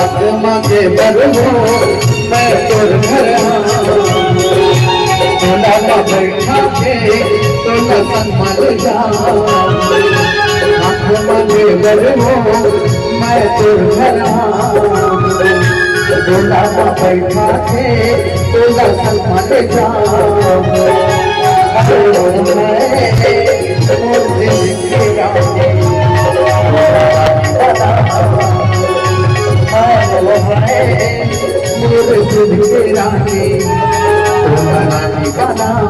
हाथ मांगे बरहो मैं तोर घर तोला का बैठा के तो नसन मल जा हाथ मांगे बरहो मैं तोर घर तोला का बैठा के तो नसन मल जा रानी का नाम